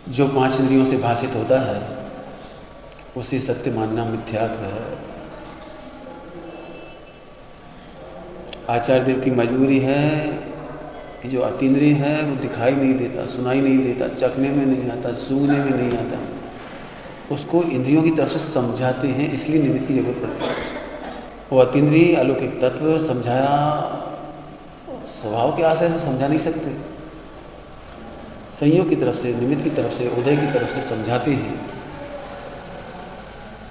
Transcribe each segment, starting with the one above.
जो 5 इंद्रियों से भाषित होता है उसी सत्य मानना मिथ्यात्व है। आचार्य देव की मजबूरी है कि जो अतीन्द्रिय है वो दिखाई नहीं देता, सुनाई नहीं देता, चखने में नहीं आता, सूंघने में नहीं आता, उसको इंद्रियों की तरफ से समझाते हैं, इसलिए निमित्त की जरूरत पड़ती है। वो अतीन्द्रिय अलौकिक तत्व समझाया स्वभाव के आशय से समझा नहीं सकते, संयोग की तरफ से, निमित्त की तरफ से, उदय की तरफ से समझाते हैं,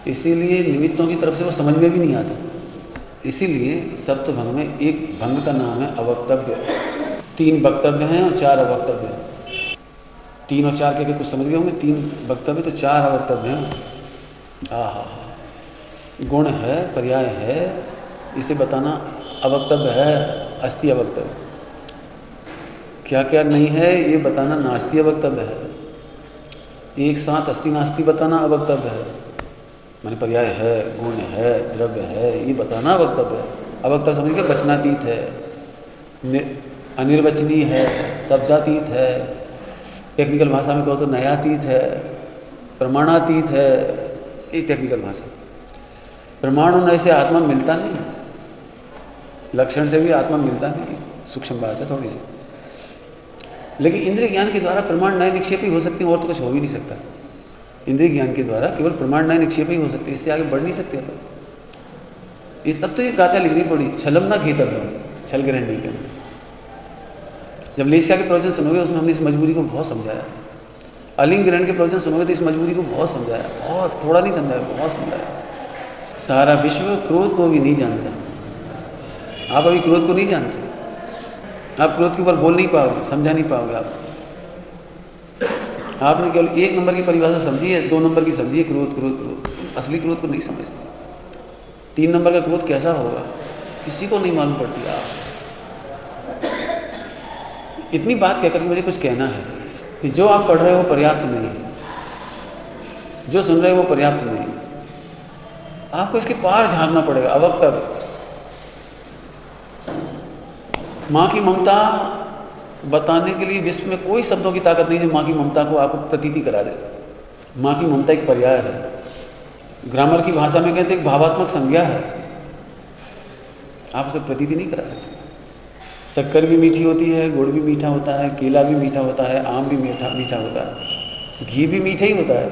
इसीलिए निमित्तों की तरफ से वो समझ में भी नहीं आता। इसीलिए सप्तभंग में एक भंग का नाम है अवक्तव्य। 3 वक्तव्य हैं और 4 अवक्तव्य हैं। 3 और 4 के कुछ समझ गए होंगे। 3 वक्तव्य तो 4 अवक्तव्य हैं। आहा, गुण है, पर्याय है, इसे बताना अवक्तव्य है, अस्ति अवक्तव्य। क्या क्या नहीं है ये बताना नास्ति अवक्तव्य है। एक साथ अस्ति नास्ति बताना अवक्तव्य है, माने पर्याय है, गुण है, द्रव्य है, ये बताना अवक्तव्य है। अवक्तव्य समझ के वचनातीत है, अनिर्वचनीय है, शब्दातीत है, टेक्निकल भाषा में कहो तो नयातीत है, प्रमाणातीत है, ये टेक्निकल भाषा। प्रमाण होने से आत्मा मिलता नहीं, लक्षण से भी आत्मा मिलता नहीं, सूक्ष्म बात है थोड़ी सी। लेकिन इंद्रिय ज्ञान के द्वारा प्रमाण नए निक्षेपी हो सकती हैं, और तो कुछ हो भी नहीं सकता। इंद्रिय ज्ञान के द्वारा केवल प्रमाण नए निक्षेपी हो सकते, इससे आगे बढ़ नहीं सकते अपन। इस तब तो ये गाथा लिखनी पड़ी, छलम ना घेतव्यम, छल ग्रहण नहीं करना। जब लेसिया के प्रवचन सुनोगे उसमें हमने इस मजबूरी को बहुत समझाया। अलिंग ग्रहण के प्रवचन सुनोगे तो इस मजबूरी को बहुत समझाया, बहुत, थोड़ा नहीं समझाया, बहुत समझाया। सारा विश्व क्रोध को भी नहीं जानता। आप अभी क्रोध को नहीं जानते, आप क्रोध के ऊपर बोल नहीं पाओगे, समझा नहीं पाओगे। आपने केवल 1 नंबर की परिभाषा समझी है, 2 नंबर की समझी है, क्रोध क्रोध क्रोध। असली क्रोध को नहीं समझते। 3 नंबर का क्रोध कैसा होगा किसी को नहीं मालूम पड़ती। आप इतनी बात कहकर मुझे कुछ कहना है कि जो आप पढ़ रहे हो पर्याप्त नहीं, जो सुन रहे हो वो पर्याप्त नहीं, आपको इसके पार झांकना पड़ेगा। अवक्तव्य, माँ की ममता बताने के लिए विश्व में कोई शब्दों की ताकत नहीं जो माँ की ममता को आपको प्रतीति करा दे। माँ की ममता एक पर्याय है, ग्रामर की भाषा में कहते हैं एक भावात्मक संज्ञा है, आप उसे प्रतीति नहीं करा सकते। शक्कर भी मीठी होती है, गुड़ भी मीठा होता है, केला भी मीठा होता है, आम भी मीठा होता है, घी भी मीठा ही होता है।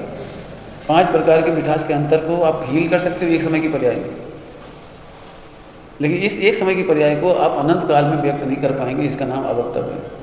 5 प्रकार के मिठास के अंतर को आप फील कर सकते हो एक समय की पर्याय में, लेकिन इस एक समय की पर्याय को आप अनंत काल में व्यक्त नहीं कर पाएंगे। इसका नाम अवक्तव्य है।